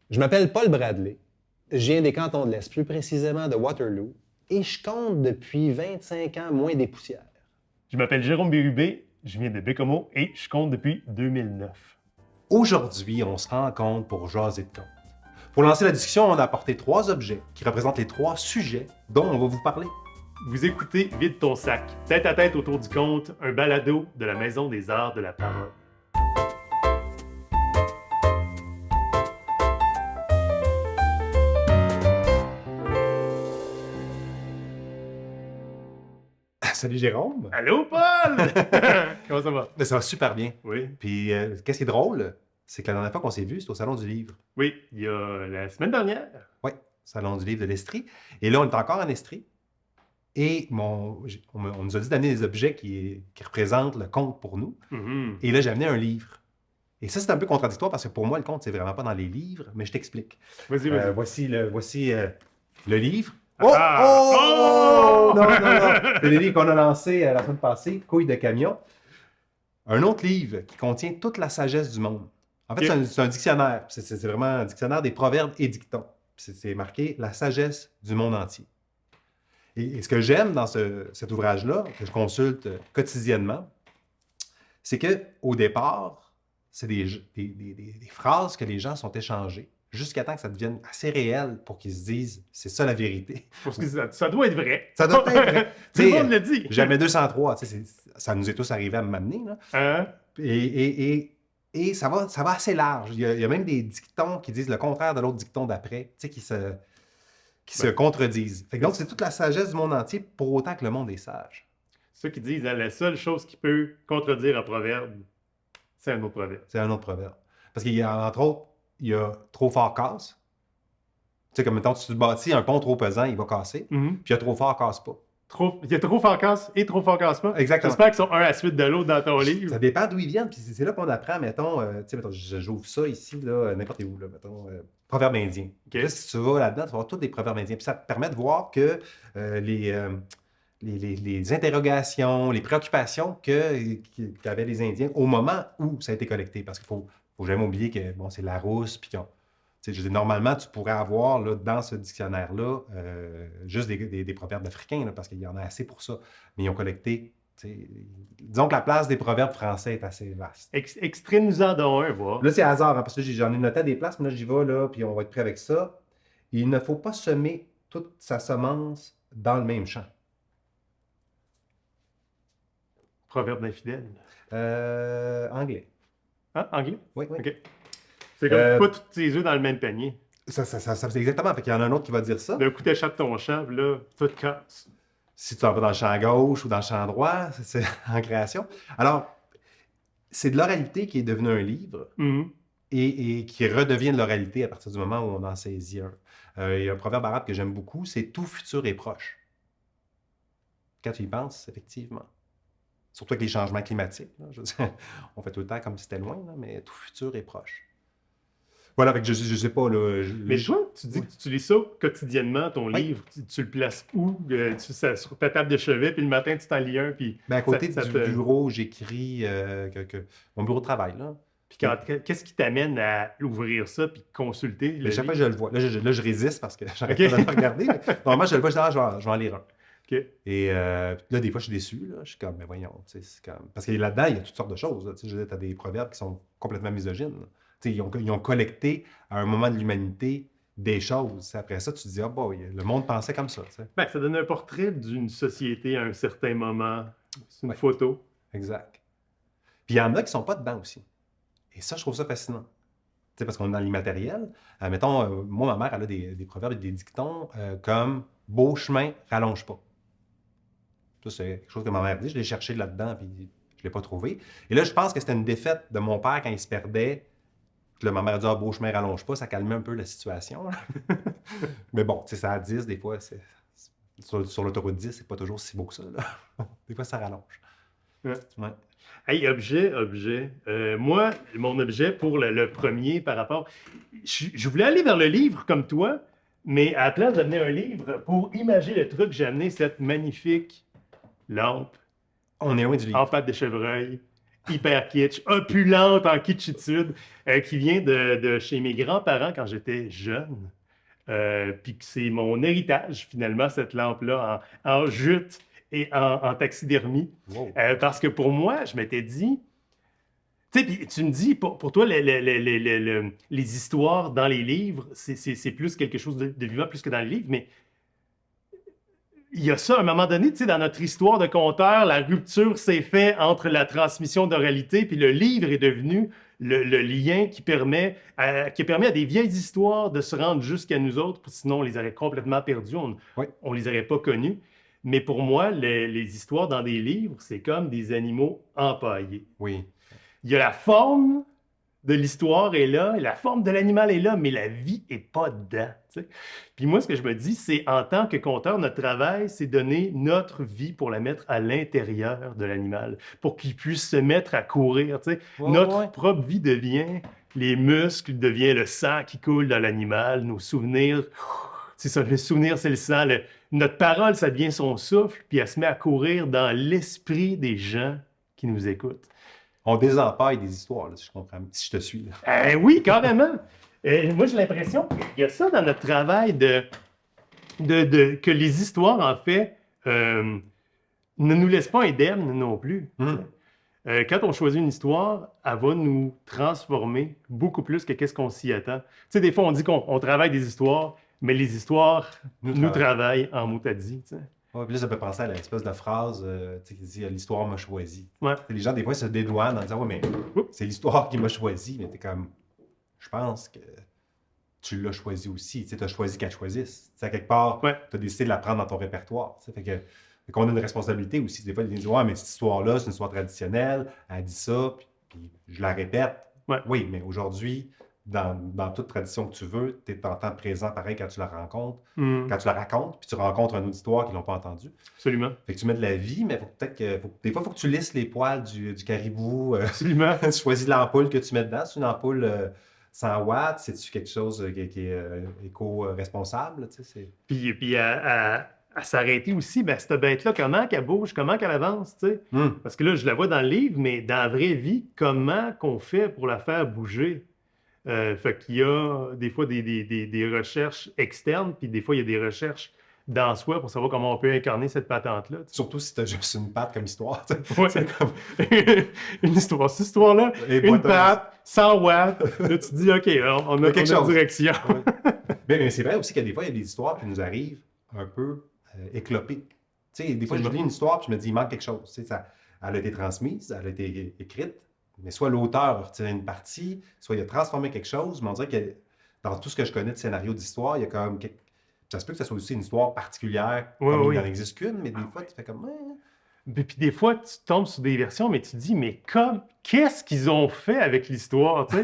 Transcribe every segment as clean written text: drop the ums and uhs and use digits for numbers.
Je m'appelle Paul Bradley. Je viens des cantons de l'Est, plus précisément de Waterloo, et je compte depuis 25 ans moins des poussières. Je m'appelle Jérôme Bérubé, je viens de Bécomo et je compte depuis 2009. Aujourd'hui, on se rencontre pour jaser de comptes. Pour lancer la discussion, on a apporté 3 objets qui représentent les 3 sujets dont on va vous parler. Vous écoutez Vide ton sac, tête à tête autour du compte, un balado de la Maison des Arts de la Parole. Salut Jérôme! Allô, Paul! Comment ça va? Ben, ça va super bien. Oui. Puis, qu'est-ce qui est drôle, c'est que la dernière fois qu'on s'est vu, c'était au Salon du Livre. Oui, il y a la semaine dernière. Oui, Salon du Livre de l'Estrie. Et là, on est encore en Estrie. Et on nous a dit d'amener des objets qui représentent le conte pour nous. Mhm. Et là, j'ai amené un livre. Et ça, c'est un peu contradictoire parce que pour moi, le conte, c'est vraiment pas dans les livres, mais je t'explique. Vas-y. Voici le livre. Ah! Non! C'est le livre qu'on a lancé la semaine passée, Couilles de camion. Un autre livre qui contient toute la sagesse du monde. En fait, Ok. c'est un dictionnaire. C'est vraiment un dictionnaire des proverbes et dictons. C'est marqué « La sagesse du monde entier ». Et ce que j'aime dans cet ouvrage-là, que je consulte quotidiennement, c'est qu'au départ, c'est des phrases que les gens sont échangées jusqu'à temps que ça devienne assez réel pour qu'ils se disent « c'est ça la vérité ». Parce que ça doit être vrai. Ça doit être vrai. Tout le monde le dit. Jamais 203, ça nous est tous arrivé à m'amener. Hein? Et ça va assez large. Il y a même des dictons qui disent le contraire de l'autre dicton d'après, qui se contredisent. Donc, c'est toute la sagesse du monde entier pour autant que le monde est sage. Ceux qui disent la seule chose qui peut contredire un proverbe, c'est un autre proverbe. C'est un autre proverbe. Parce qu'il y a, entre autres, il y a trop fort casse. Tu sais, comme mettons, si tu bâtis un pont trop pesant, il va casser. Mhm. Puis il y a trop fort casse pas. Il y a trop fort casse et trop fort casse pas. Exactement. J'espère qu'ils sont un à la suite de l'autre dans ton livre. Ça dépend d'où ils viennent. Puis c'est là qu'on apprend, mettons, j'ouvre ça ici, là, n'importe où, là, mettons, proverbes indiens. Okay. Là, si tu vas là-dedans, tu vas voir tous des proverbes indiens. Puis ça te permet de voir que les interrogations, les préoccupations qu'avaient les Indiens au moment où ça a été collecté. Parce qu'il faut jamais oublier que bon, c'est Larousse, puis je veux dire, normalement, tu pourrais avoir là, dans ce dictionnaire-là juste des proverbes africains, là, parce qu'il y en a assez pour ça. Mais ils ont collecté. Disons que la place des proverbes français est assez vaste. Extrait-nous-en dans un, voir. Là, c'est hasard, hein, parce que j'en ai noté à des places, mais là, j'y vais, là, puis on va être prêt avec ça. Il ne faut pas semer toute sa semence dans le même champ. Proverbe d'infidèle. Anglais. Ah, anglais? Oui. OK. C'est comme pas tous tes œufs dans le même panier. Ça c'est exactement. Fait qu'il y en a un autre qui va dire ça. D'un coup, t'échappes ton champ, puis là, tout casse. Si tu en vas dans le champ gauche ou dans le champ droit, c'est en création. Alors, c'est de l'oralité qui est devenu un livre Mhm. et qui redevient de l'oralité à partir du moment où on en saisit un. Il y a un proverbe arabe que j'aime beaucoup, c'est « tout futur est proche ». Quand tu y penses, effectivement. Surtout avec les changements climatiques. Là, je veux dire, on fait tout le temps comme si c'était loin, là, mais tout futur est proche. Voilà, avec je sais pas. Là, Mais toi, tu dis que tu utilises ça quotidiennement, ton Oui. livre. Tu le places où? Ça sur ta table de chevet, puis le matin, tu t'en lis un, puis... à côté ça du te- bureau, j'écris mon bureau de travail. Là. Puis qu'est-ce qui t'amène à ouvrir ça, puis consulter le Mais chaque fois que livre? je le vois, là, je résiste parce que j'arrête Ok. pas de le regarder. Mais normalement, je le vois, je dis, je vais en lire un. OK. Et là, des fois, je suis déçu. Là. Je suis comme, mais voyons, c'est comme... Parce que là-dedans, il y a toutes sortes de choses. Là. Tu as des proverbes qui sont complètement misogynes. Ils ont collecté, à un moment de l'humanité, des choses. Après ça, tu te dis, ah boy, le monde pensait comme ça. T'sais. Ben, ça donne un portrait d'une société à un certain moment. C'est une Ouais. photo. Exact. Puis il y en a qui sont pas dedans aussi. Et ça, je trouve ça fascinant. T'sais, parce qu'on est dans l'immatériel. Mettons, moi, ma mère, elle a des proverbes et des dictons comme « beau chemin, rallonge pas ». Ça, c'est quelque chose que ma mère dit. Je l'ai cherché là-dedans, puis je ne l'ai pas trouvé. Et là, je pense que c'était une défaite de mon père quand il se perdait. Puis là, ma mère a dit « ah, beau chemin, rallonge pas », ça calmait un peu la situation. Mais bon, tu sais, ça a 10, des fois, sur l'autoroute 10, c'est pas toujours si beau que ça. Là. Des fois, ça rallonge. Ouais. Ouais. Hey, objet. Moi, mon objet pour le premier par rapport... Je voulais aller vers le livre comme toi, mais à la place d'amener un livre, pour imaginer le truc, j'ai amené cette magnifique lampe On est loin du livre. en pâte de chevreuil hyper kitsch, opulente en kitschitude, qui vient de chez mes grands-parents quand j'étais jeune. Puis que c'est mon héritage, finalement, cette lampe-là, en jute et en taxidermie. Wow. Parce que pour moi, je m'étais dit, tu sais, puis tu me dis, pour toi, les histoires dans les livres, c'est plus quelque chose de vivant, plus que dans les livres, mais il y a ça, à un moment donné, tu sais, dans notre histoire de conteur, la rupture s'est faite entre la transmission d'oralité, puis le livre est devenu le lien qui permet à des vieilles histoires de se rendre jusqu'à nous autres, sinon on les aurait complètement perdues, Oui. on les aurait pas connues. Mais pour moi, les histoires dans des livres, c'est comme des animaux empaillés. Oui. Il y a la forme de l'histoire est là, la forme de l'animal est là, mais la vie est pas dedans. Tu sais. Puis moi, ce que je me dis, c'est en tant que conteur, notre travail, c'est donner notre vie pour la mettre à l'intérieur de l'animal, pour qu'il puisse se mettre à courir. Tu sais. Ouais, Notre ouais. propre vie devient les muscles, devient le sang qui coule dans l'animal, nos souvenirs. C'est ça, le souvenir, c'est le sang. Notre parole, ça devient son souffle, puis elle se met à courir dans l'esprit des gens qui nous écoutent. On désempaille des histoires, là, si je comprends, si je te suis. Là. Oui, carrément. Moi, j'ai l'impression qu'il y a ça dans notre travail que les histoires, en fait, ne nous laissent pas indemnes non plus. Quand on choisit une histoire, elle va nous transformer beaucoup plus que qu'est-ce qu'on s'y attend. Tu sais, des fois, on dit qu'on travaille des histoires, mais les histoires nous travaillent en motadie. Tu sais. Ouais, puis là, ça peut penser à l'espèce de phrase tu sais, qui dit l'histoire m'a choisi. Ouais. Les gens, des fois, se dédouanent en disant ouais, mais c'est l'histoire qui m'a choisi. Mais t'es comme, je pense que tu l'as choisi aussi. Tu as choisi qu'elle choisisse. T'sais, à quelque part, Ouais. tu as décidé de la prendre dans ton répertoire. Fait qu'on a une responsabilité aussi. Des fois, ils disent ouais, mais cette histoire-là, c'est une histoire traditionnelle. Elle dit ça, puis je la répète. Ouais. Oui, mais aujourd'hui, dans toute tradition que tu veux, tu es en temps présent pareil quand tu la rencontres, quand tu la racontes, puis tu rencontres un auditoire qui ne l'ont pas entendu. Absolument. Fait que tu mets de la vie, mais des fois, il faut que tu lisses les poils du caribou. Absolument. Tu choisis l'ampoule que tu mets dedans. C'est une ampoule 100 watts, c'est-tu quelque chose qui est éco-responsable? Tu sais, Puis à s'arrêter aussi, ben, cette bête-là, comment qu'elle bouge, comment qu'elle avance, tu sais? Parce que là, je la vois dans le livre, mais dans la vraie vie, comment qu'on fait pour la faire bouger? Fait qu'il y a des fois des recherches externes, puis des fois, il y a des recherches dans soi pour savoir comment on peut incarner cette patente-là. surtout si tu as juste une patte comme histoire. Tu sais. Ouais. C'est comme... Une histoire. Cette histoire-là, Et une boiteuse. patte, 100 watts. Là, tu te dis, OK, on a quelque une chose. direction. Ouais. Mais c'est vrai aussi que des fois, il y a des histoires qui nous arrivent un peu éclopées. Tu sais, des fois, je lis une histoire puis je me dis, il manque quelque chose. Tu sais, elle a été transmise, elle a été écrite, mais soit l'auteur a retiré une partie, soit il a transformé quelque chose. Mais on dirait que dans tout ce que je connais de scénario d'histoire, il y a quand même ça se peut que ça soit aussi une histoire particulière, comme il n'en existe qu'une, mais des fois, tu fais comme... Puis des fois, tu tombes sur des versions, mais tu te dis, mais qu'est-ce qu'ils ont fait avec l'histoire? Tu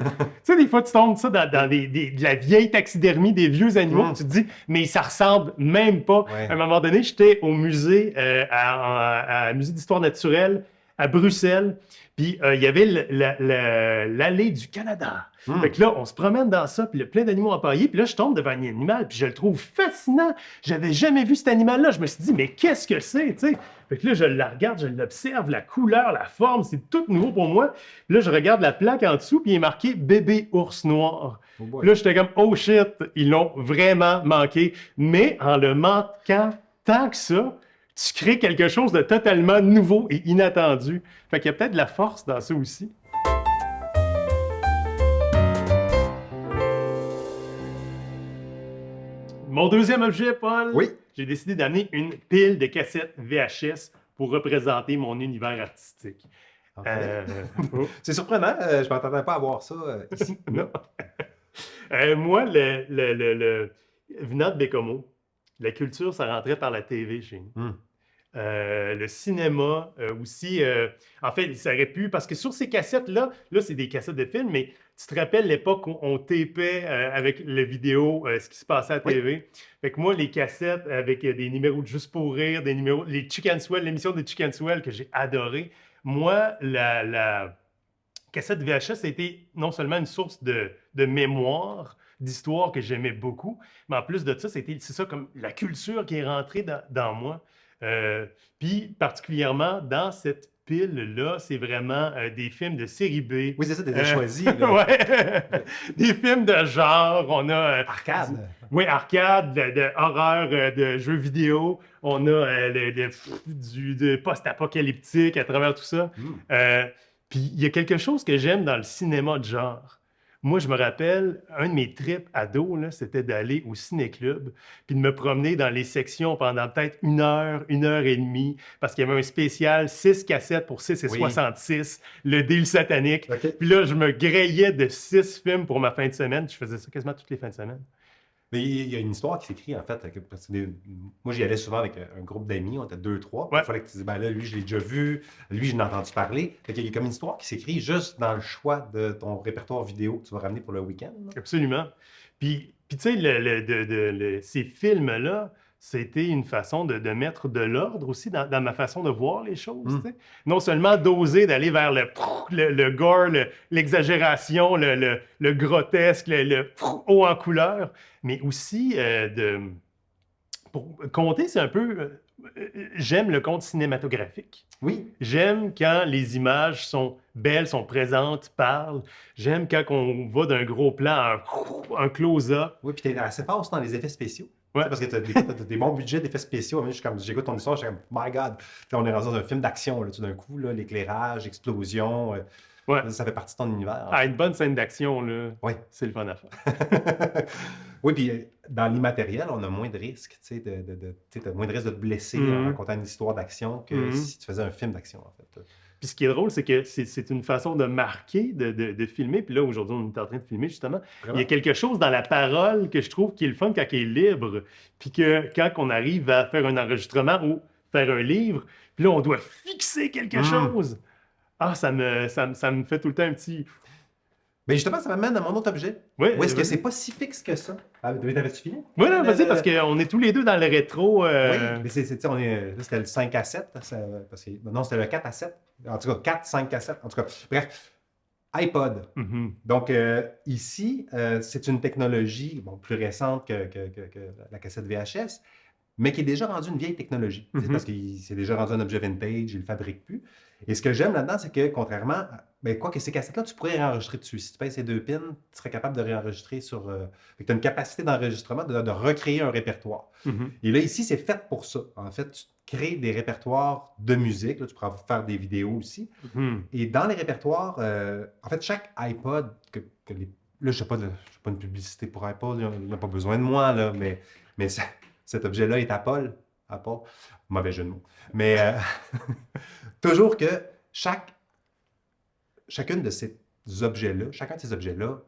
sais, des fois, tu tombes ça dans de la vieille taxidermie, des vieux animaux, puis tu te dis, mais ça ressemble même pas. Ouais. À un moment donné, j'étais au musée, à musée d'histoire naturelle à Bruxelles, puis il y avait l'allée du Canada. Fait que là, on se promène dans ça, puis il y a plein d'animaux empaillés, puis là, je tombe devant un animal, puis je le trouve fascinant. J'avais jamais vu cet animal-là. Je me suis dit, mais qu'est-ce que c'est, tu sais? Fait que là, je la regarde, je l'observe, la couleur, la forme, c'est tout nouveau pour moi. Puis là, je regarde la plaque en dessous, puis il est marqué « Bébé ours noir ». Puis là, j'étais comme « Oh shit, ils l'ont vraiment manqué ». Mais en le manquant tant que ça, tu crées quelque chose de totalement nouveau et inattendu. Fait qu'il y a peut-être de la force dans ça aussi. Mon deuxième objet, Paul, Oui. J'ai décidé d'amener une pile de cassettes VHS pour représenter mon univers artistique. Okay. C'est surprenant, je ne m'attendais pas à voir ça ici. Non. Moi, venant de Bécomo, la culture, ça rentrait par la TV chez nous. Le cinéma aussi. En fait, ça aurait pu, parce que sur ces cassettes-là, c'est des cassettes de films, mais tu te rappelles l'époque où on tapait avec la vidéo ce qui se passait à la TV? Oui. Fait que moi, les cassettes avec des numéros de Juste pour rire, des numéros, les Chicken Swell, l'émission des Chicken Swell que j'ai adoré. Moi, la cassette VHS a été non seulement une source de mémoire, d'histoire que j'aimais beaucoup, mais en plus de ça, c'est ça comme la culture qui est rentrée dans moi. Puis particulièrement dans cette pile-là, c'est vraiment des films de série B. Oui, c'est ça, t'as choisi. Là. Ouais. Des films de genre. On a... Arcade. Oui, arcade, de horreur, de jeux vidéo. On a de post-apocalyptique à travers tout ça. Puis il y a quelque chose que j'aime dans le cinéma de genre. Moi, je me rappelle, un de mes trips ados, là, c'était d'aller au ciné-club puis de me promener dans les sections pendant peut-être 1 heure et demie, parce qu'il y avait un spécial 6 cassettes pour 6,66, le deal satanique. OK. Puis là, je me grillais de 6 films pour ma fin de semaine. Je faisais ça quasiment toutes les fins de semaine. Mais il y a une histoire qui s'écrit, en fait. Parce que moi, j'y allais souvent avec un groupe d'amis, on était 2, 3. Ouais. Il fallait que tu dises, ben là, lui, je l'ai déjà vu, lui, je l'ai entendu parler. Fait qu'il y a comme une histoire qui s'écrit juste dans le choix de ton répertoire vidéo que tu vas ramener pour le week-end. Là. Absolument. Puis tu sais, ces films-là, c'était une façon de mettre de l'ordre aussi dans ma façon de voir les choses. Tu sais. Non seulement d'oser d'aller vers le gore, l'exagération, le grotesque, le haut en couleur, mais aussi pour compter, c'est un peu... j'aime le conte cinématographique. Oui. J'aime quand les images sont belles, sont présentes, parlent. J'aime quand on va d'un gros plan à un close-up. Oui, puis t'es assez fort aussi dans les effets spéciaux. Ouais. Parce que des fois, t'as des bons budgets d'effets spéciaux. Moi, j'écoute ton histoire, je suis comme, my God. Puis on est rendu dans un film d'action, là, tout d'un coup, là, l'éclairage, l'explosion. Ouais. Ça fait partie de ton univers. Ah, une bonne scène d'action, là, Oui. c'est le fun à faire. Oui, puis dans l'immatériel, on a moins de risques. Tu as moins de risques de te blesser en racontant une histoire d'action que si tu faisais un film d'action, en fait. Puis ce qui est drôle, c'est que c'est une façon de marquer, de filmer. Puis là, aujourd'hui, on est en train de filmer, justement. Vraiment? Il y a quelque chose dans la parole que je trouve qui est le fun quand elle est libre. Puis que quand on arrive à faire un enregistrement ou faire un livre, puis là, on doit fixer quelque chose. Ah, ça me fait tout le temps un petit... Mais justement, ça m'amène à mon autre objet. Oui, Ou est-ce que c'est pas si fixe que ça? Ah, t'avais-tu fini? Oui, non, vas-y, parce qu'on est tous les deux dans le rétro. Oui, mais là, c'était le 5 à 7. Parce que, non, c'était le 4 à 7. En tout cas, 4, 5 à 7. En tout cas, bref, iPod. Donc, ici, c'est une technologie plus récente que la cassette VHS, mais qui est déjà rendue une vieille technologie. Parce qu'il s'est déjà rendu un objet vintage, il ne le fabrique plus. Et ce que j'aime là-dedans, c'est que contrairement à... quoi que ces cassettes-là, tu pourrais réenregistrer dessus. Si tu pèses ces 2 pins, tu serais capable de réenregistrer sur... tu as une capacité d'enregistrement, de recréer un répertoire. Et là, ici, c'est fait pour ça. En fait, tu crées des répertoires de musique. Là, tu pourras faire des vidéos aussi. Et dans les répertoires, en fait, chaque iPod... là, je ne fais pas une publicité pour iPod, il n'a pas besoin de moi, là, mais cet objet-là est Apple. Mauvais jeu de mots. Mais toujours que chacun de ces objets-là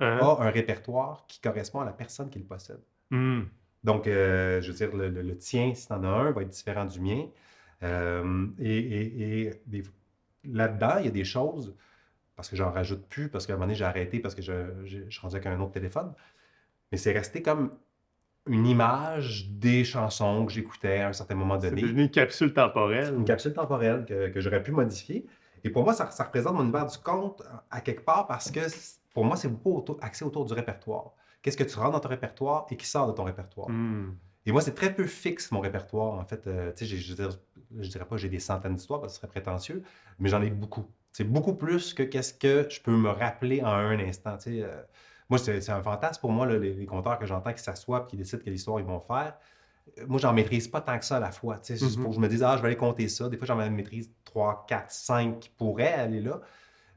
a un répertoire qui correspond à la personne qui le possède. Donc, je veux dire, le tien, si tu en as un, va être différent du mien. Là-dedans, il y a des choses, parce que j'en rajoute plus, parce qu'à un moment donné, j'ai arrêté parce que je suis rendu avec un autre téléphone, mais c'est resté comme une image des chansons que j'écoutais à un certain moment donné. C'est devenu une capsule temporelle. Une capsule temporelle que j'aurais pu modifier. Et pour moi, ça représente mon univers du conte à quelque part parce que pour moi, c'est beaucoup axé autour du répertoire. Qu'est-ce que tu rentres dans ton répertoire et qui sort de ton répertoire? Et moi, c'est très peu fixe, mon répertoire. En fait, tu sais, je dirais pas que j'ai des centaines d'histoires parce que ce serait prétentieux, mais j'en ai beaucoup. C'est beaucoup plus que qu'est-ce que je peux me rappeler en un instant. Tu sais, moi, c'est un fantasme pour moi, là, les conteurs que j'entends qui s'assoient et qui décident quelle histoire ils vont faire. Moi, j'en maîtrise pas tant que ça à la fois. Tu sais, c'est pour que je me dise, je vais aller compter ça. Des fois, j'en maîtrise 3, 4, 5 qui pourraient aller là.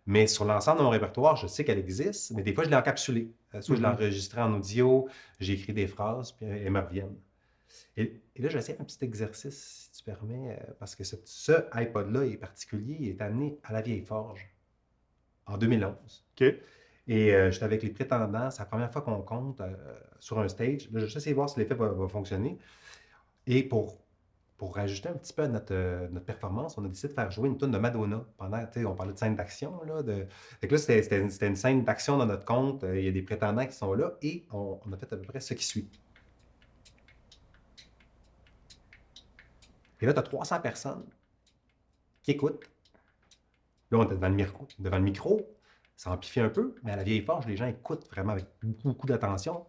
Mais sur l'ensemble de mon répertoire, je sais qu'elle existe, mais des fois, je l'ai encapsulée. Soit je l'ai enregistrée en audio, j'ai écrit des phrases, puis elles me reviennent. Et là, je vais essayer un petit exercice, si tu permets, parce que ce iPod-là est particulier, il est amené à la Vieille Forge en 2011. OK. Et j'étais avec les prétendants, c'est la première fois qu'on compte sur un stage. Là, je vais essayer de voir si l'effet va fonctionner. Et pour rajouter un petit peu à notre performance, on a décidé de faire jouer une tonne de Madonna. On parlait de scène d'action. Fait que là, c'était une scène d'action dans notre compte. Il y a des prétendants qui sont là et on a fait à peu près ce qui suit. Et là, tu as 300 personnes qui écoutent. Là, on était devant le micro. Ça amplifie un peu, mais à la Vieille Forge, les gens écoutent vraiment avec beaucoup d'attention.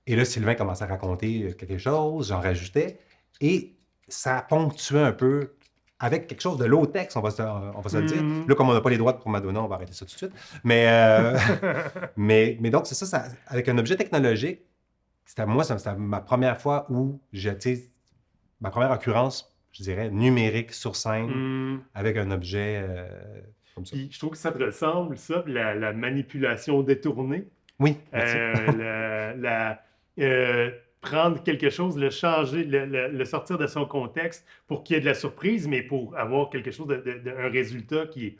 Et là, Sylvain commençait à raconter quelque chose, j'en rajoutais, et ça ponctuait un peu avec quelque chose de low-tech, on va se le dire. Mhm. Là, comme on n'a pas les droits pour Madonna, on va arrêter ça tout de suite. Mais, donc, c'est ça, avec un objet technologique, c'était ma première fois où ma première occurrence, je dirais, numérique sur scène Mhm. avec un objet comme ça. Puis je trouve que ça te ressemble, ça, la manipulation détournée. Oui, merci. Prendre quelque chose, le changer, le sortir de son contexte pour qu'il y ait de la surprise, mais pour avoir quelque chose un résultat qui est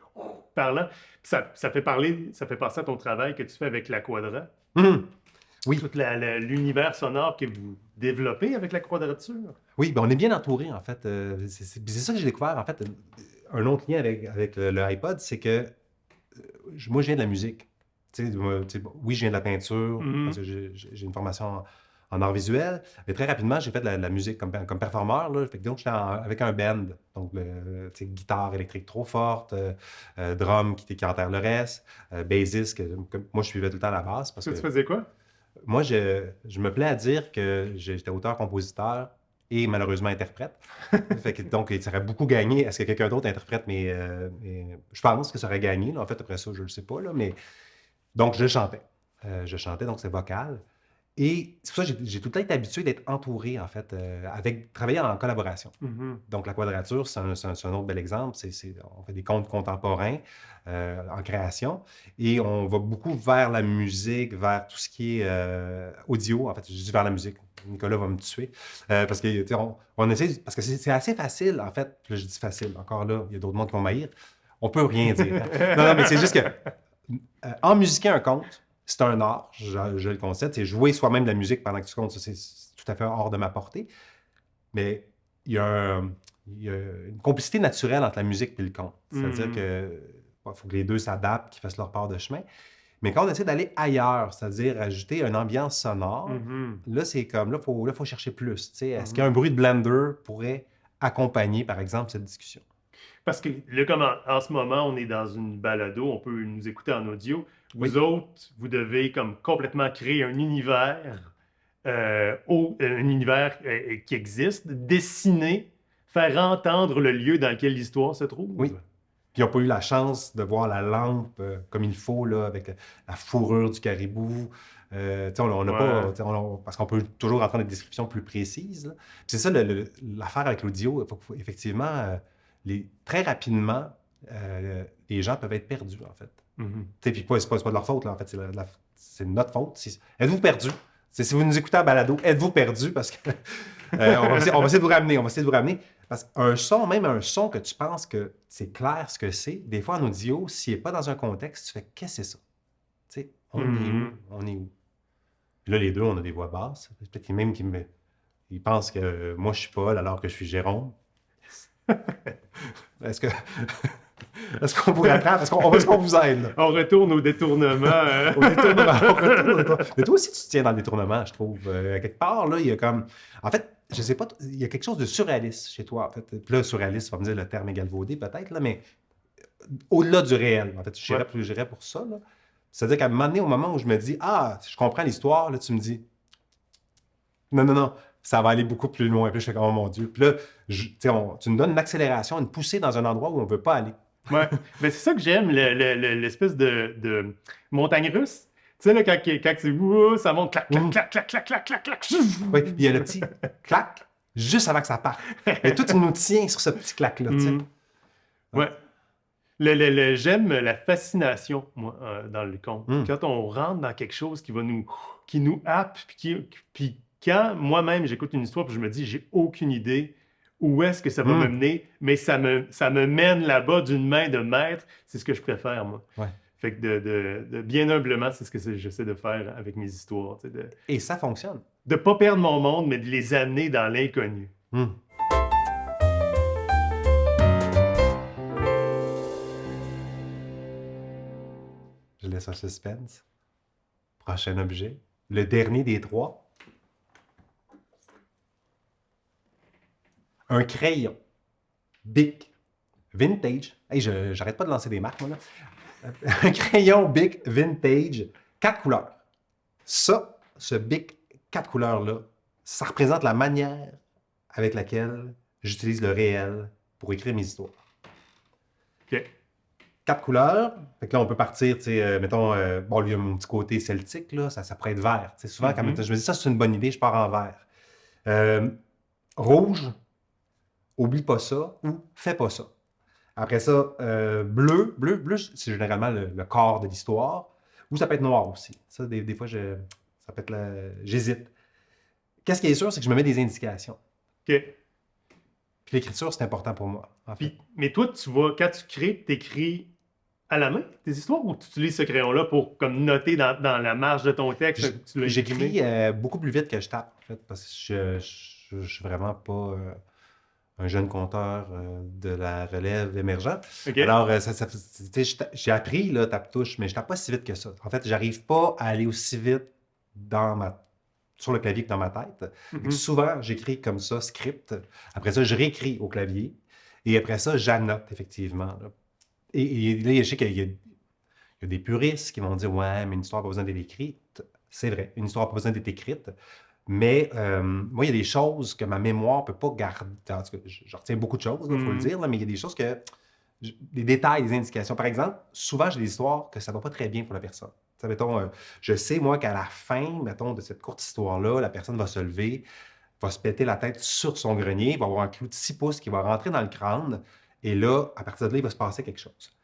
parlant. Puis ça fait penser à ton travail que tu fais avec la Quadra. Mhm. Oui. Tout l'univers sonore que vous développez avec la quadrature. Oui, ben on est bien entouré, en fait. C'est ça que j'ai découvert, en fait. Un autre lien avec le iPod, c'est que moi, je viens de la musique. Oui, je viens de la peinture, Mhm. parce que j'ai une formation en arts visuels, mais très rapidement, j'ai fait de la musique comme performeur. Là. Fait que donc, j'étais avec un band, donc guitare électrique trop forte, drum qui enterre le reste, bassiste, moi, je suivais tout le temps la basse. Parce Ça, que tu faisais quoi? moi, je me plais à dire que j'étais auteur-compositeur et malheureusement interprète. Fait que, donc, ça aurait beaucoup gagné à ce que quelqu'un d'autre interprète, mais je pense que ça aurait gagné. Là. En fait, après ça, je ne le sais pas. Là, mais donc, je chantais. Donc c'est vocal. Et c'est pour ça que j'ai tout le temps été habitué d'être entouré, en fait, travailler en collaboration. Mhm. Donc, la quadrature, c'est un autre bel exemple. On fait des contes contemporains en création et on va beaucoup vers la musique, vers tout ce qui est audio. En fait, je dis vers la musique. Nicolas va me tuer. Parce que, tu sais, on essaie, parce que c'est assez facile, en fait. Puis là, je dis facile. Encore là, il y a d'autres mondes qui vont m'haïr. On peut rien dire. Hein. Non, mais c'est juste que en musiquer un conte, c'est un art, je le concède. C'est jouer soi-même de la musique pendant que tu comptes. Ça, c'est tout à fait hors de ma portée. Mais il y a une complicité naturelle entre la musique et le conte. C'est-à-dire que faut que les deux s'adaptent, qu'ils fassent leur part de chemin. Mais quand on essaie d'aller ailleurs, c'est-à-dire ajouter une ambiance sonore, là, c'est comme, là, faut chercher plus. Est-ce qu'un bruit de blender pourrait accompagner, par exemple, cette discussion? Parce que là, comme en ce moment, on est dans une balado, on peut nous écouter en audio. Vous Oui. autres, vous devez comme complètement créer un univers, qui existe, dessiner, faire entendre le lieu dans lequel l'histoire se trouve. Oui. Puis ils n'ont pas eu la chance de voir la lampe comme il faut, là, avec la fourrure du caribou. On n'a pas... parce qu'on peut toujours rentrer dans des descriptions plus précises. Là. Puis c'est ça l'affaire avec l'audio. Effectivement, très rapidement, les gens peuvent être perdus, en fait. Puis c'est pas de leur faute, là, en fait. C'est notre faute. Êtes-vous perdus? Si vous nous écoutez en balado, êtes-vous perdus? Parce que on va essayer de vous ramener. Parce qu'un son, même un son que tu penses que c'est clair ce que c'est, des fois en audio, s'il n'est pas dans un contexte, tu fais « qu'est-ce que c'est ça? » Tu sais, on est où? On est où? Puis là, les deux, on a des voix basses. Peut-être même ils pensent que moi, je suis Paul alors que je suis Jérôme. Est-ce qu'on vous rattrape? Est-ce qu'on vous aide? Là? On retourne au détournement. Au détournement. Mais toi aussi, tu te tiens dans le détournement, je trouve. Quelque part, là, il y a comme... En fait, je sais pas, il y a quelque chose de surréaliste chez toi, en fait. Puis là, surréaliste, ça va me dire le terme est galvaudé, peut-être, là, mais au-delà du réel, en fait. J'irais pour ça, là. C'est-à-dire qu'à un moment donné, au moment où je me dis « Ah, je comprends l'histoire », là, tu me dis « Non, ça va aller beaucoup plus loin. » Puis je fais comme « Oh mon Dieu. » Puis là, tu me donnes une accélération, une poussée dans un endroit où on ne veut pas aller. Ouais. Ben, c'est ça que j'aime, l'espèce de montagne russe. Tu sais, là, quand ça monte, clac, clac, clac, clac, clac, clac, clac. Oui, puis il y a le petit clac juste avant que ça parte. Et tout, tu nous tiens sur ce petit clac-là, tu sais. Ouais. J'aime la fascination, moi, dans le conte. Quand on rentre dans quelque chose qui nous happe, puis quand moi-même j'écoute une histoire, puis je me dis, j'ai aucune idée où est-ce que ça va me mener, mais ça me mène là-bas d'une main de maître, c'est ce que je préfère, moi. Ouais. Fait que de bien humblement, c'est ce que j'essaie de faire avec mes histoires. Et ça fonctionne. De ne pas perdre mon monde, mais de les amener dans l'inconnu. Je laisse un suspense. Prochain objet. Le dernier des trois. Un crayon. Bic. Vintage. Hey, j'arrête pas de lancer des marques, moi, là. Un crayon Bic Vintage. 4 couleurs. Ça, ce Bic 4 couleurs-là, ça représente la manière avec laquelle j'utilise le réel pour écrire mes histoires. OK. 4 couleurs. Fait que là, on peut partir, tu sais, mettons, bon, il y a mon petit côté celtique, là, ça pourrait être vert. Tu sais, souvent, quand je me dis ça, c'est une bonne idée, je pars en vert. Rouge, oublie pas ça ou fais pas ça. Après ça, bleu, c'est généralement le corps de l'histoire. Ou ça peut être noir aussi. Ça, des fois, ça peut être j'hésite. Qu'est-ce qui est sûr, c'est que je me mets des indications. OK. Puis l'écriture, c'est important pour moi, en fait. Mais toi, quand tu crées, tu écris à la main tes histoires ou tu utilises ce crayon-là pour comme noter dans la marge de ton texte? J'écris beaucoup plus vite que je tape, en fait, parce que je suis vraiment pas un jeune conteur de la relève émergent. Okay. Alors, j'ai appris, là, tape-touche, mais je tape pas si vite que ça. En fait, j'arrive pas à aller aussi vite sur le clavier que dans ma tête. Mm-hmm. Souvent, j'écris comme ça, script. Après ça, je réécris au clavier. Et après ça, j'annote, effectivement. Là. Et là, je sais qu'il y a des puristes qui vont dire « Ouais, mais une histoire n'a pas besoin d'être écrite. » C'est vrai, une histoire n'a pas besoin d'être écrite. Mais moi, il y a des choses que ma mémoire ne peut pas garder. En tout cas, je retiens beaucoup de choses, il faut le dire, là, mais il y a des choses des détails, des indications. Par exemple, souvent, j'ai des histoires que ça ne va pas très bien pour la personne. Mettons, je sais, moi, qu'à la fin, mettons, de cette courte histoire-là, la personne va se lever, va se péter la tête sur son grenier, va avoir un clou de 6 pouces qui va rentrer dans le crâne, et là, à partir de là, il va se passer quelque chose.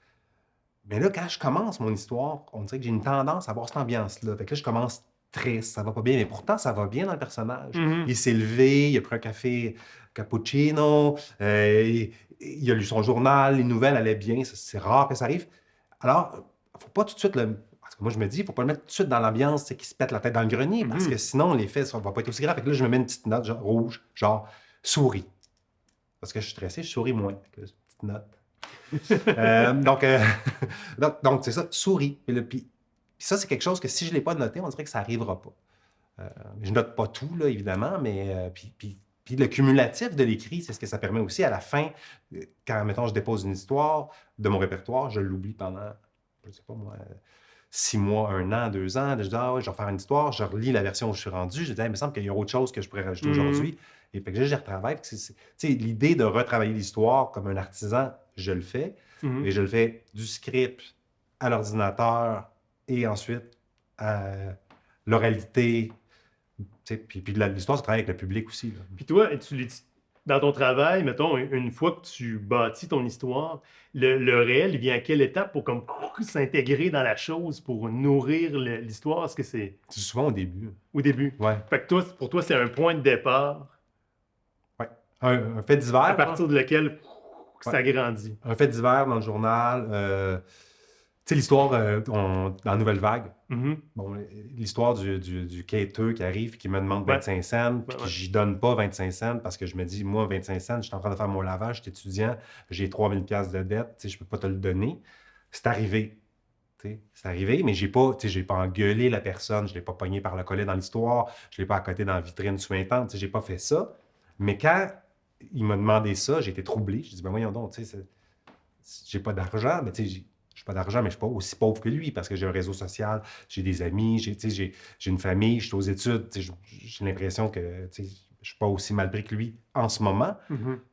Mais là, quand je commence mon histoire, on dirait que j'ai une tendance à avoir cette ambiance-là. Fait que là, je commence triste, ça va pas bien, mais pourtant, ça va bien dans le personnage. Mm-hmm. Il s'est levé, il a pris un café cappuccino, il a lu son journal, les nouvelles allaient bien, c'est rare que ça arrive. Alors, il ne faut pas tout de suite parce que moi, je me dis, il ne faut pas le mettre tout de suite dans l'ambiance, qu'il se pète la tête dans le grenier, parce que sinon, l'effet ne va pas être aussi grave. Fait que là, je me mets une petite note genre, rouge, genre souris. Parce que je suis stressé, je souris moins. Fait que, petite note. Donc, c'est ça, souris. Puis ça, c'est quelque chose que si je ne l'ai pas noté, on dirait que ça n'arrivera pas. Je note pas tout, là, évidemment, mais puis le cumulatif de l'écrit, c'est ce que ça permet aussi. À la fin, quand, mettons, je dépose une histoire de mon répertoire, je l'oublie pendant, je ne sais pas moi, 6 mois, 1 an, 2 ans. Je dis, ah ouais, je vais faire une histoire, je relis la version où je suis rendu. Je dis, il me semble qu'il y a autre chose que je pourrais rajouter aujourd'hui. Et puis que je retravaille. L'idée de retravailler l'histoire comme un artisan, je le fais. Et je le fais du script à l'ordinateur et ensuite à l'oralité. Puis l'histoire, ça travaille avec le public aussi. Là. Puis toi, dans ton travail, mettons, une fois que tu bâtis ton histoire, le réel, il vient à quelle étape pour comme s'intégrer dans la chose, pour nourrir l'histoire? Est-ce que c'est... C'est souvent au début. Au début? Ouais. Fait que pour toi, c'est un point de départ. Ouais. Un fait divers. À partir de lequel ça grandit. Un fait divers dans le journal. Tu sais, l'histoire dans la Nouvelle Vague. Bon, l'histoire du quêteux qui arrive et qui me demande 25 cents, puis j'y donne pas 25 cents parce que je me dis, moi, 25 cents, je suis en train de faire mon lavage, je suis étudiant, j'ai 3000 pièces de dette, tu sais, je peux pas te le donner. C'est arrivé. C'est arrivé, mais j'ai pas engueulé la personne, je l'ai pas pogné par le collet dans l'histoire, je l'ai pas accoté dans la vitrine suintante, j'ai pas fait ça. Mais quand il m'a demandé ça, j'ai été troublé. J'ai dit, ben voyons donc, tu sais, j'ai pas d'argent, mais tu sais, j'ai pas d'argent, mais je suis pas aussi pauvre que lui parce que j'ai un réseau social, j'ai des amis, j'ai une famille, je suis aux études, j'ai l'impression que je suis pas aussi mal pris que lui en ce moment,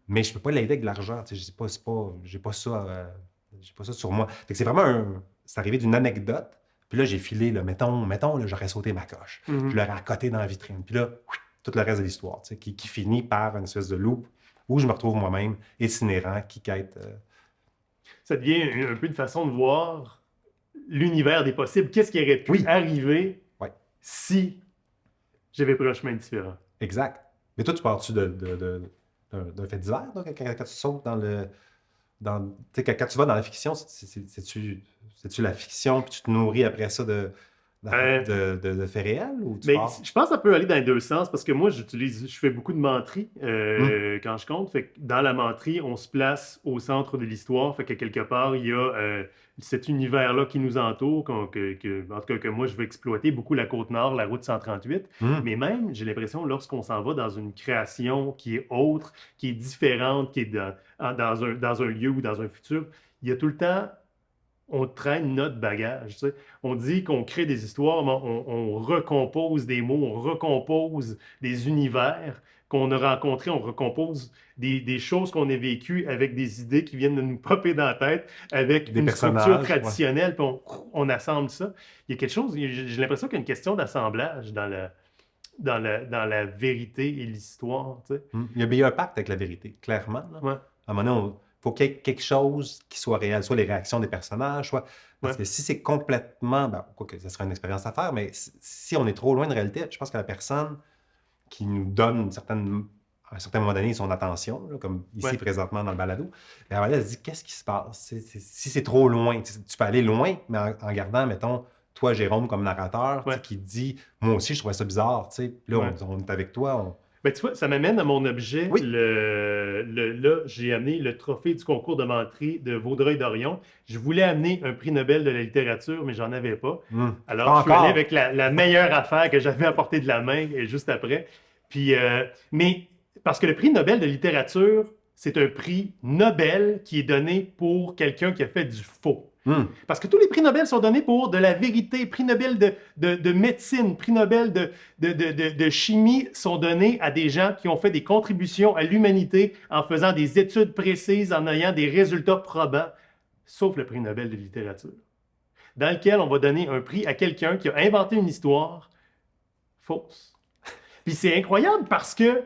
mais je peux pas l'aider avec de l'argent, j'ai pas ça sur moi. Fait que c'est vraiment c'est arrivé d'une anecdote, puis là j'ai filé, là, mettons là, j'aurais sauté ma coche, je l'aurais accoté dans la vitrine, puis là, tout le reste de l'histoire, qui finit par une espèce de loop où je me retrouve moi-même itinérant, qui quête... Ça devient un peu une façon de voir l'univers des possibles. Qu'est-ce qui aurait pu arriver si j'avais pris un chemin différent? Exact. Mais toi, tu pars-tu d'un fait divers, là, quand tu sautes dans le... Quand tu vas dans la fiction, c'est-tu la fiction, puis tu te nourris après ça de faits réels? Ou je pense que ça peut aller dans les deux sens, parce que moi, je fais beaucoup de menterie quand je compte. Fait que dans la menterie, on se place au centre de l'histoire. Fait que quelque part, il y a cet univers-là qui nous entoure, en tout cas que moi, je veux exploiter beaucoup la Côte-Nord, la route 138. Mais même, j'ai l'impression, lorsqu'on s'en va dans une création qui est autre, qui est différente, qui est dans un lieu ou dans un futur, il y a tout le temps on traîne notre bagage. Tu sais. On dit qu'on crée des histoires, mais on recompose des mots, on recompose des univers qu'on a rencontrés, on recompose des choses qu'on a vécues avec des idées qui viennent de nous popper dans la tête, avec Des une structure personnages, ouais. traditionnelle, puis on assemble ça. Il y a quelque chose, j'ai l'impression qu'il y a une question d'assemblage dans la vérité et l'histoire. Tu sais. Il y a un pacte avec la vérité, clairement. Là. Ouais. À un moment donné, il faut qu'il y ait quelque chose qui soit réel, soit les réactions des personnages, soit... Parce Ouais. que si c'est complètement... Ben, quoique ça serait une expérience à faire, mais si on est trop loin de réalité, je pense que la personne qui nous donne à un certain moment donné son attention, là, comme ici Ouais. présentement dans le balado, ben, elle se dit, qu'est-ce qui se passe? Si c'est trop loin, tu peux aller loin, mais en gardant, mettons, toi, Jérôme, comme narrateur, Ouais. qui dit, moi aussi, je trouvais ça bizarre, tu sais. Puis là, Ouais. on est avec toi, Ben, tu vois, ça m'amène à mon objet. Oui. Là, j'ai amené le trophée du concours de menterie de Vaudreuil-Dorion. Je voulais amener un prix Nobel de la littérature, mais j'en avais pas. Alors, Pas je suis encore. allé avec la meilleure affaire que j'avais à portée de la main et juste après. Puis, mais parce que le prix Nobel de littérature, c'est un prix Nobel qui est donné pour quelqu'un qui a fait du faux. Parce que tous les prix Nobel sont donnés pour de la vérité. Prix Nobel de médecine, prix Nobel de chimie sont donnés à des gens qui ont fait des contributions à l'humanité en faisant des études précises, en ayant des résultats probants, sauf le prix Nobel de littérature, dans lequel on va donner un prix à quelqu'un qui a inventé une histoire fausse. Puis c'est incroyable parce que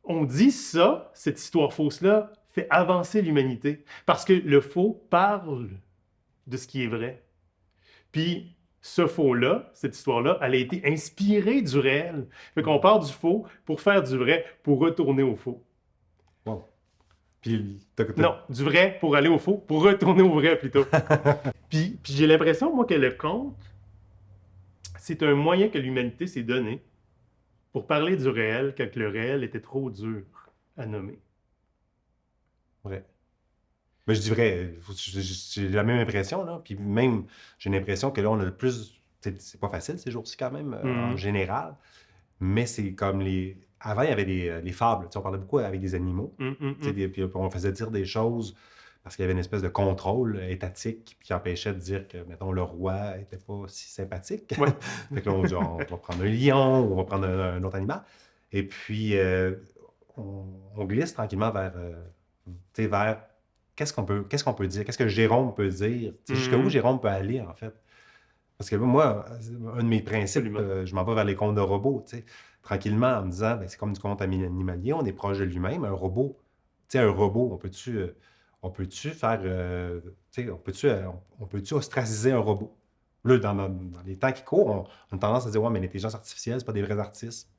on dit ça, cette histoire fausse-là, fait avancer l'humanité. Parce que le faux parle de ce qui est vrai. Puis ce faux-là, cette histoire-là, elle a été inspirée du réel. Fait qu'on part du faux pour faire du vrai, pour retourner au faux. Wow. Puis, Non, du vrai pour aller au faux, pour retourner au vrai plutôt. Puis j'ai l'impression, moi, que le conte, c'est un moyen que l'humanité s'est donné pour parler du réel quand le réel était trop dur à nommer. Vrai. Mais je dis vrai, j'ai la même impression, là. Puis même, j'ai l'impression que là, on a le plus... C'est pas facile ces jours-ci quand même, en général. Mais c'est comme les... Avant, il y avait les fables. Tu sais, on parlait beaucoup avec des animaux. Tu sais, puis on faisait dire des choses parce qu'il y avait une espèce de contrôle étatique qui empêchait de dire que, mettons, le roi était pas si sympathique. Ouais. Fait que là, on dit, on va prendre un lion, ou on va prendre un autre animal. Et puis, on glisse tranquillement vers qu'est-ce qu'on peut dire, qu'est-ce que Jérôme peut dire, jusqu'où Jérôme peut aller, en fait. Parce que moi, un de mes principes, je m'en vais vers les contes de robots, tu sais, tranquillement, en me disant, ben, c'est comme du conte animalier, on est proche de lui-même, un robot. Tu sais, un robot, on peut-tu faire, tu sais, on peut-tu ostraciser un robot? Là, dans les temps qui courent, on a tendance à dire, ouais, mais l'intelligence artificielle, c'est pas des vrais artistes.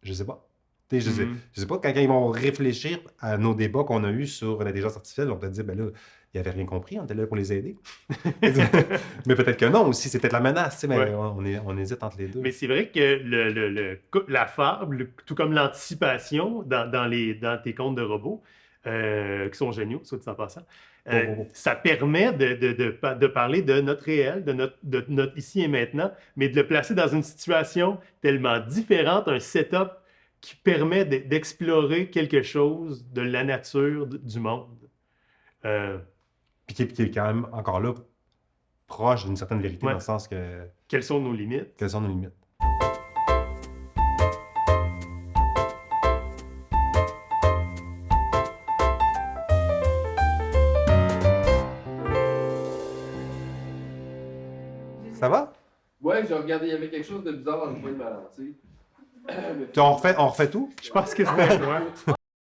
Je sais pas. Je sais pas, quand ils vont réfléchir à nos débats qu'on a eus sur l'intelligence artificielle, on peut dire, ben là, ils n'avaient rien compris, on était là pour les aider. Mais peut-être que non aussi, c'est peut-être la menace, tu sais, mais Ouais. on hésite entre les deux. Mais c'est vrai que la fable, tout comme l'anticipation dans tes contes de robots, qui sont géniaux, soit dit en passant, ça permet de parler de notre réel, de notre ici et maintenant, mais de le placer dans une situation tellement différente, un setup qui permet d'explorer quelque chose de la nature du monde. Puis qui est quand même encore là proche d'une certaine vérité, Ouais. dans le sens que... Quelles sont nos limites? Quelles sont nos limites? Ça va? Ouais, j'ai regardé, il y avait quelque chose de bizarre dans le coin de ma lentille. On refait tout? Je pense que c'était moi.